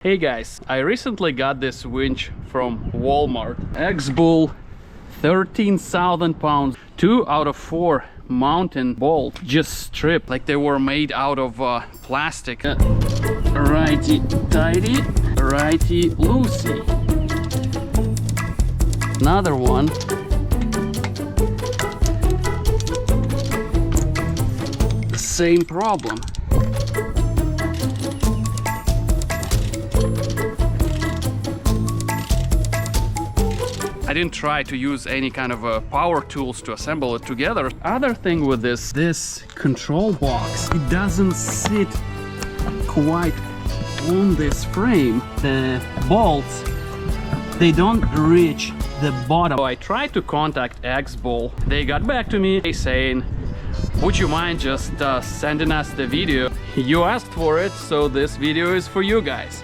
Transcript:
Hey guys, I recently got this winch from Walmart. xbull, 13,000 pounds, 2 out of 4 mountain bolts just stripped like they were made out of plastic. Righty tighty, righty loosey. Another one. Same problem. I didn't try to use any kind of power tools to assemble it together. Other thing with this control box, it doesn't sit quite on this frame. The bolts, they don't reach the bottom. So I tried to contact xbull. They got back to me saying, would you mind just sending us the video? You asked for it, so this video is for you guys.